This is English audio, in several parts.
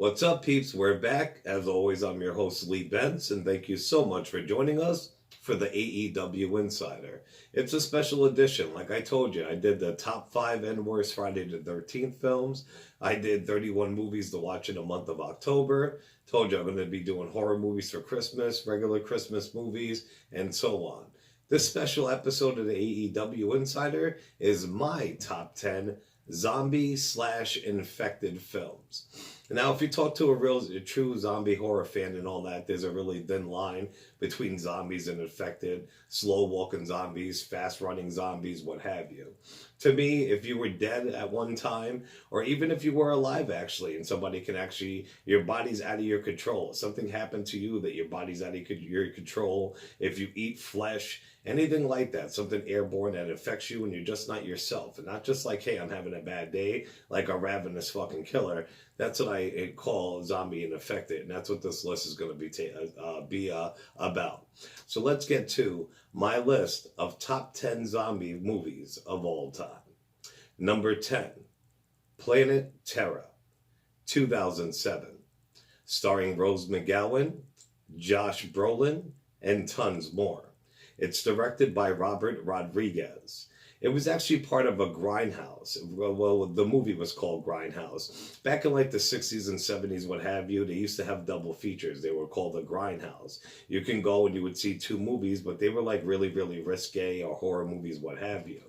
What's up, peeps? We're back. As always, I'm your host, Lee Bentz, and thank you so much for joining us for the AEW Insider. It's a special edition. Like I told you, I did the top 5 and worst Friday the 13th films. I did 31 movies to watch in the month of October. Told you I'm going to be doing horror movies for Christmas, regular Christmas movies, and so on. This special episode of the AEW Insider is my top 10 zombie/infected films. Now, if you talk to a true zombie horror fan and all that, there's a really thin line between zombies and infected, slow-walking zombies, fast-running zombies, what have you. To me, if you were dead at one time, or even if you were alive actually, and somebody can actually, your body's out of your control, something happened to you that your body's out of your control, if you eat flesh, anything like that, something airborne that affects you and you're just not yourself. And not just like, hey, I'm having a bad day, like a ravenous fucking killer. That's what I call zombie and infected. And that's what this list is going to be about. So let's get to my list of top 10 zombie movies of all time. Number 10, Planet Terror, 2007. Starring Rose McGowan, Josh Brolin, and tons more. It's directed by Robert Rodriguez. It was actually part of a Grindhouse. Well, the movie was called Grindhouse. Back in like the 60s and 70s, what have you, they used to have double features. They were called a Grindhouse. You can go and you would see 2 movies, but they were like really, really risque or horror movies, what have you.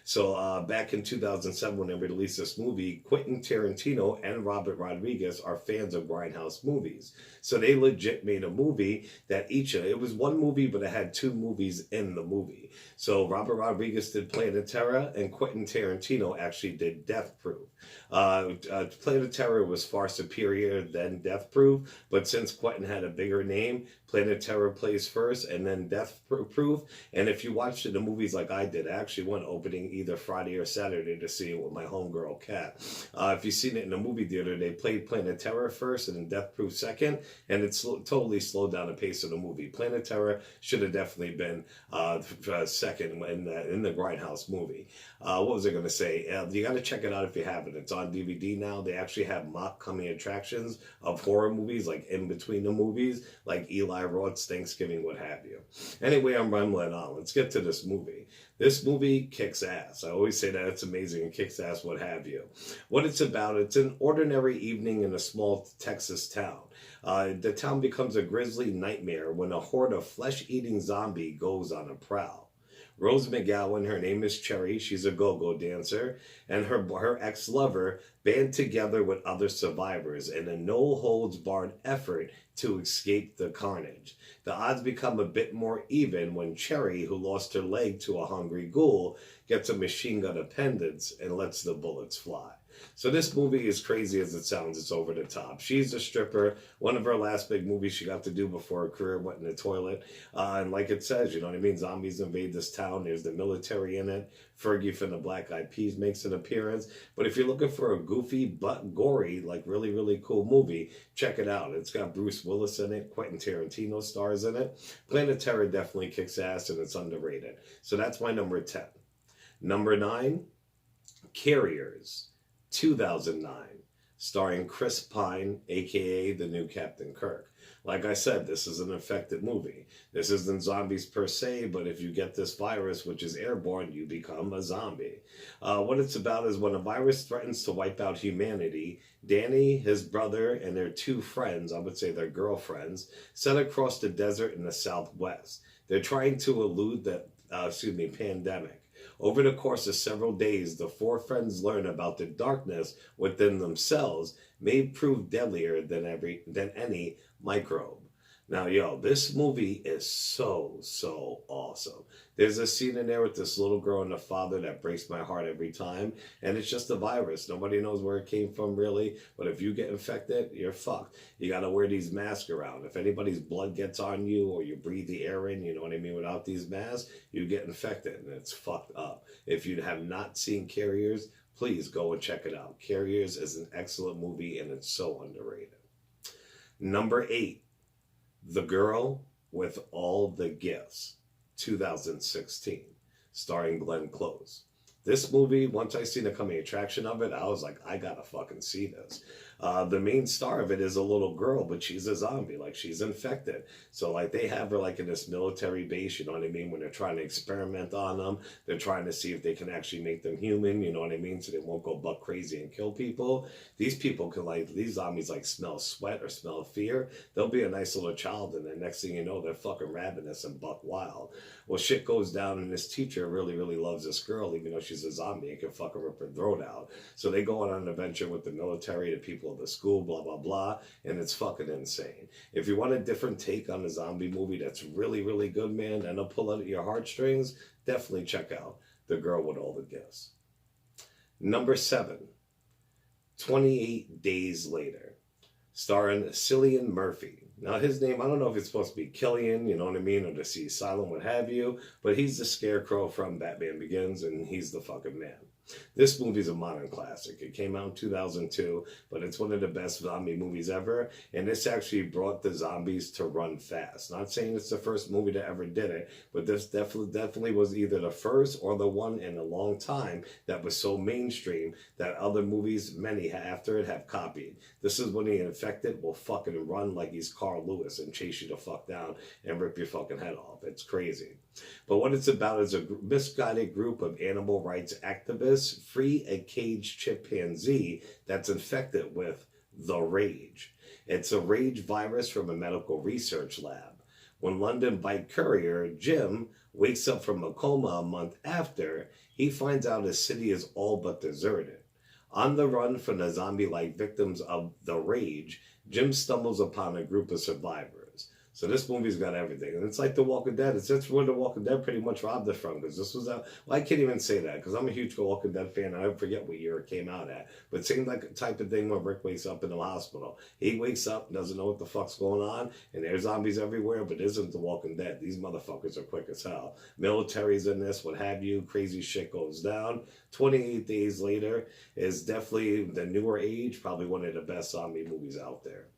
So back in 2007, when they released this movie, Quentin Tarantino and Robert Rodriguez are fans of Grindhouse movies. So they legit made a movie that it was one movie, but it had 2 movies in the movie. So Robert Rodriguez did Planet Terror, and Quentin Tarantino actually did Death Proof. Planet Terror was far superior than Death Proof, but since Quentin had a bigger name, Planet Terror plays first, and then Death Proof. And if you watched the movies like I did, I actually went opening either Friday or Saturday to see it with my homegirl, Kat. If you've seen it in the movie theater, they played Planet Terror first and then Death Proof second, and it totally slowed down the pace of the movie. Planet Terror should have definitely been second in the Grindhouse movie. What was I going to say? You got to check it out if you haven't. It's on DVD now. They actually have mock coming attractions of horror movies, like in between the movies, like Eli Roth's Thanksgiving, what have you. Anyway, I'm rambling on. Let's get to this movie. This movie kicks ass. I always say that it's amazing and kicks ass, what have you. What it's about, it's an ordinary evening in a small Texas town. The town becomes a grisly nightmare when a horde of flesh-eating zombie goes on a prowl. Rose McGowan, her name is Cherry, she's a go-go dancer, and her ex-lover band together with other survivors in a no-holds-barred effort to escape the carnage. The odds become a bit more even when Cherry, who lost her leg to a hungry ghoul, gets a machine gun appendage and lets the bullets fly. So this movie, as crazy as it sounds, it's over the top. She's a stripper. One of her last big movies she got to do before her career went in the toilet. And like it says, you know what I mean? Zombies invade this town. There's the military in it. Fergie from the Black Eyed Peas makes an appearance. But if you're looking for a goofy but gory, like really, really cool movie, check it out. It's got Bruce Willis in it. Quentin Tarantino stars in it. Planet Terror definitely kicks ass and it's underrated. So that's my number 10. Number 9, Carriers. 2009, starring Chris Pine, aka the new Captain Kirk. Like I said, this is an infected movie. This isn't zombies per se, but if you get this virus, which is airborne, you become a zombie. What it's about is when a virus threatens to wipe out humanity, Danny, his brother, and their 2 friends, I would say their girlfriends, set across the desert in the Southwest. They're trying to elude the pandemic. Over the course of several days, the 4 friends learn about the darkness within themselves may prove deadlier than any microbe. Now, this movie is so awesome. There's a scene in there with this little girl and the father that breaks my heart every time, and it's just a virus. Nobody knows where it came from, really, but if you get infected, you're fucked. You got to wear these masks around. If anybody's blood gets on you or you breathe the air in, you know what I mean, without these masks, you get infected, and it's fucked up. If you have not seen Carriers, please go and check it out. Carriers is an excellent movie, and it's so underrated. Number 8. The Girl with All the Gifts, 2016, starring Glenn Close. This movie, once I seen the coming attraction of it, I was like, I gotta fucking see this. The main star of it is a little girl, but she's a zombie, like she's infected. So like they have her like in this military base, you know what I mean? When they're trying to experiment on them, they're trying to see if they can actually make them human, you know what I mean? So they won't go buck crazy and kill people. These people can like, these zombies like smell sweat or smell fear. They'll be a nice little child, and then next thing you know, they're fucking ravenous and buck wild. Well, shit goes down, and this teacher really, really loves this girl, even though she's a zombie and can fucking rip her throat out. So they go on an adventure with the military, the people of the school, blah, blah, blah, and it's fucking insane. If you want a different take on a zombie movie that's really, really good, man, and it'll pull out your heartstrings, definitely check out The Girl with All the Gifts. Number 7, 28 Days Later, starring Cillian Murphy. Now, his name, I don't know if it's supposed to be Killian, you know what I mean, or to see Silent, what have you, but he's the Scarecrow from Batman Begins, and he's the fucking man. This movie's a modern classic. It came out in 2002, but it's one of the best zombie movies ever, and this actually brought the zombies to run fast. Not saying it's the first movie that ever did it, but this definitely was either the first or the one in a long time that was so mainstream that other movies, many after it, have copied. This is when the infected will fucking run like he's Carl Lewis and chase you the fuck down and rip your fucking head off. It's crazy. But what it's about is a misguided group of animal rights activists free a caged chimpanzee that's infected with the rage. It's a rage virus from a medical research lab. When London bike courier Jim wakes up from a coma a month after, he finds out his city is all but deserted. On the run from the zombie-like victims of the rage, Jim stumbles upon a group of survivors. So this movie's got everything. And it's like The Walking Dead. That's where The Walking Dead pretty much robbed it from. Because this was out... Well, I can't even say that. Because I'm a huge Walking Dead fan. And I forget what year it came out at. But it seemed like a type of thing where Rick wakes up in the hospital. He wakes up, doesn't know what the fuck's going on. And there's zombies everywhere. But it isn't The Walking Dead. These motherfuckers are quick as hell. Military's in this, what have you. Crazy shit goes down. 28 Days Later is definitely the newer age. Probably one of the best zombie movies out there.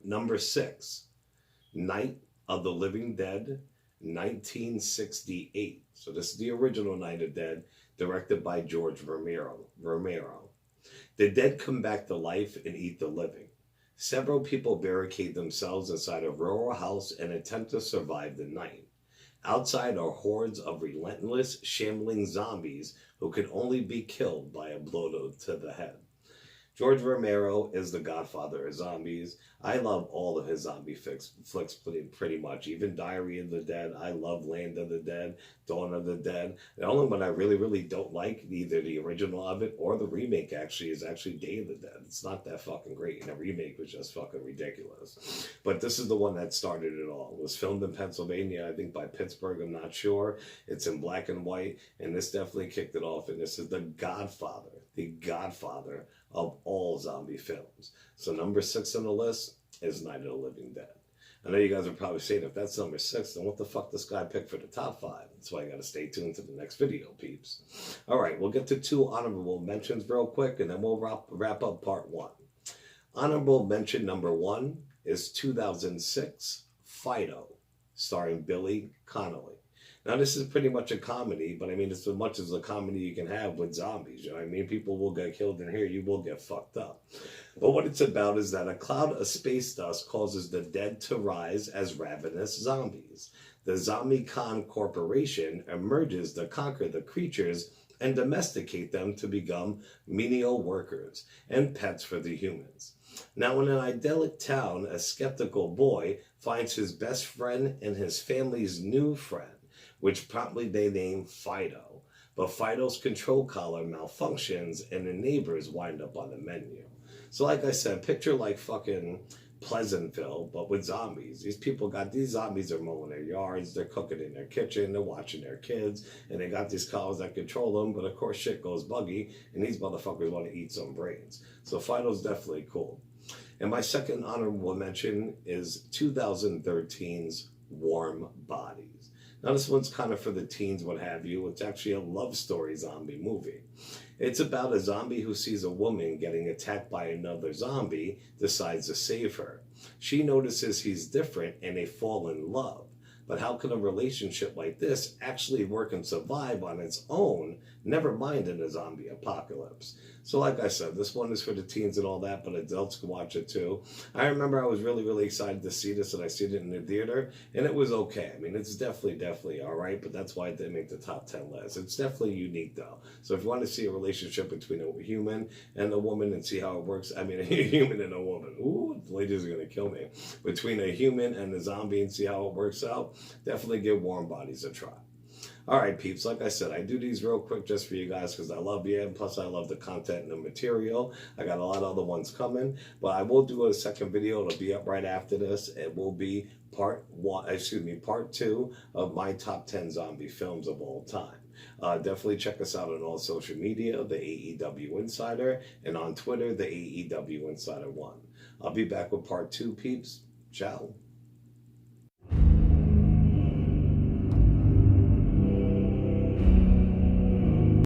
Number 6, Night of the Living Dead, 1968. So this is the original Night of the Dead, directed by George Romero. The dead come back to life and eat the living. Several people barricade themselves inside a rural house and attempt to survive the night. Outside are hordes of relentless, shambling zombies who can only be killed by a blow to the head. George Romero is the godfather of zombies. I love all of his zombie flicks pretty much. Even Diary of the Dead. I love Land of the Dead, Dawn of the Dead. The only one I really, really don't like, either the original of it or the remake actually, is actually Day of the Dead. It's not that fucking great. And the remake was just fucking ridiculous. But this is the one that started it all. It was filmed in Pennsylvania, I think by Pittsburgh, I'm not sure. It's in black and white, and this definitely kicked it off. And this is the godfather of all zombie films. So number 6 on the list is Night of the Living Dead. I know you guys are probably saying, if that's number 6, then what the fuck this guy picked for the top 5? That's why you gotta stay tuned to the next video, peeps. Alright, we'll get to 2 honorable mentions real quick, and then we'll wrap up part 1. Honorable mention number 1 is 2006, Fido, starring Billy Connolly. Now, this is pretty much a comedy, but I mean, it's as much as a comedy you can have with zombies. You know what I mean? People will get killed in here. You will get fucked up. But what it's about is that a cloud of space dust causes the dead to rise as ravenous zombies. The Zombie-Con Corporation emerges to conquer the creatures and domesticate them to become menial workers and pets for the humans. Now, in an idyllic town, a skeptical boy finds his best friend and his family's new friend, which promptly they name Fido. But Fido's control collar malfunctions and the neighbors wind up on the menu. So like I said, picture like fucking Pleasantville, but with zombies. These zombies are mowing their yards, they're cooking in their kitchen, they're watching their kids, and they got these collars that control them, but of course shit goes buggy, and these motherfuckers want to eat some brains. So Fido's definitely cool. And my second honorable mention is 2013's Warm Bodies. Now, this one's kind of for the teens, what have you. It's actually a love story zombie movie. It's about a zombie who sees a woman getting attacked by another zombie, decides to save her. She notices he's different, and they fall in love. But how can a relationship like this actually work and survive on its own, never mind in a zombie apocalypse? So like I said, this one is for the teens and all that, but adults can watch it too. I remember I was really, really excited to see this, and I seen it in the theater, and it was okay. I mean, it's definitely all right, but that's why it didn't make the top 10 list. It's definitely unique, though. So if you want to see a relationship between a human and a woman and see how it works, I mean, a human and a woman. Ooh, the ladies are going to kill me. Between a human and a zombie and see how it works out, definitely give Warm Bodies a try. All right, peeps, like I said, I do these real quick just for you guys because I love you, and plus I love the content and the material. I got a lot of other ones coming, but I will do a second video. It'll be up right after this. It will be part 2 of my top 10 zombie films of all time. Definitely check us out on all social media, the AEW Insider, and on Twitter, the AEW Insider 1. I'll be back with part 2, peeps. Ciao.